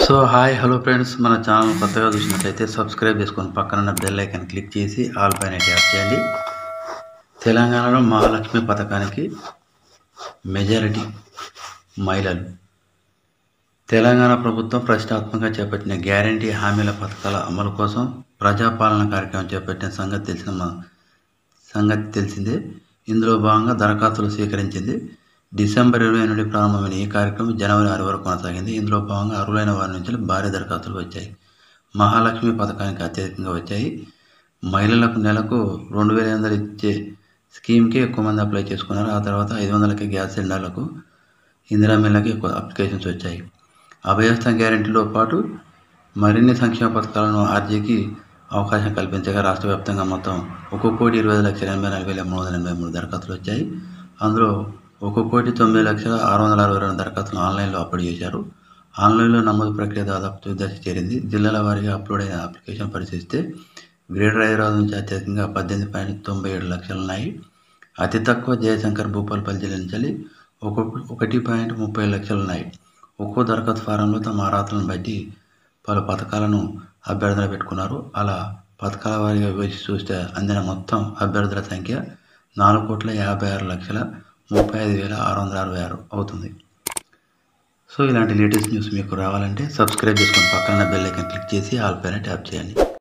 So hi hello friends, మన channel కొత్తగా చూసినట్లయితే సబ్స్క్రైబ్ చేసుకొని పక్కన బెల్ ఐకాన్ క్లిక్ చేసి ఆల్ పైన ట్యాప్ చేయండి. తెలంగాణలో మహాలక్ష్మి పథకానికి మెజారిటీ మహిళలు. తెలంగాణ ప్రభుత్వం ప్రతిష్టాత్మకంగా చేపట్టిన గ్యారంటీ హామీల పథకాల అమలు కోసం ప్రజాపాలన కార్యక్రమం చేపట్టిన సంగతి తెలిసిందే. ఇందులో భాగంగా దరఖాస్తులు స్వీకరించింది. డిసెంబర్ 20 నుండి ప్రారంభమైన ఈ కార్యక్రమం జనవరి 6 వరకు కొనసాగింది. ఇందులో భాగంగా అర్హులైన వారి నుంచి భారీ దరఖాస్తులు వచ్చాయి. మహాలక్ష్మి పథకానికి అత్యధికంగా వచ్చాయి. మహిళలకు నెలకు 2,800 ఇచ్చే స్కీమ్కి ఎక్కువ మంది అప్లై చేసుకున్నారు. ఆ తర్వాత 500కి గ్యాస్ సిలిండర్లకు, ఇందిరా మిల్లకి ఎక్కువ అప్లికేషన్స్ వచ్చాయి. అభయస్థం గ్యారెంటీతో పాటు మరిన్ని సంక్షేమ పథకాలను అర్జీకి అవకాశం కల్పించగా రాష్ట్ర వ్యాప్తంగా మొత్తం 1,20,84,383 దరఖాస్తులు వచ్చాయి. అందులో 1,09,662 దరఖాస్తులు ఆన్లైన్లో అప్లోడ్ చేశారు. ఆన్లైన్లో నమోదు ప్రక్రియ దాదాపు తుది దశ చేరింది. జిల్లాల వారీగా అప్లోడ్ అయిన అప్లికేషన్ పరిశీలిస్తే గ్రేటర్ హైదరాబాద్ నుంచి అత్యధికంగా 18.97 లక్షలు ఉన్నాయి. అతి తక్కువ జయశంకర్ భూపాలపల్లి జిల్లా నుంచి 1.30 లక్షలు ఉన్నాయి. ఒక్కో దరఖాస్తు ఫారంలో తమ అర్హతలను బట్టి పలు పథకాలను అభ్యర్థులు పెట్టుకున్నారు. అలా పథకాల వారీగా వేసి చూస్తే అందిన మొత్తం అభ్యర్థుల సంఖ్య 4,56,35,666 అవుతుంది. సో ఇలాంటి లేటెస్ట్ న్యూస్ మీకు రావాలంటే సబ్స్క్రైబ్ చేసుకొని పక్కన బెల్ ఐకాన్ క్లిక్ చేసి ఆల్ పైన ట్యాప్ చేయండి.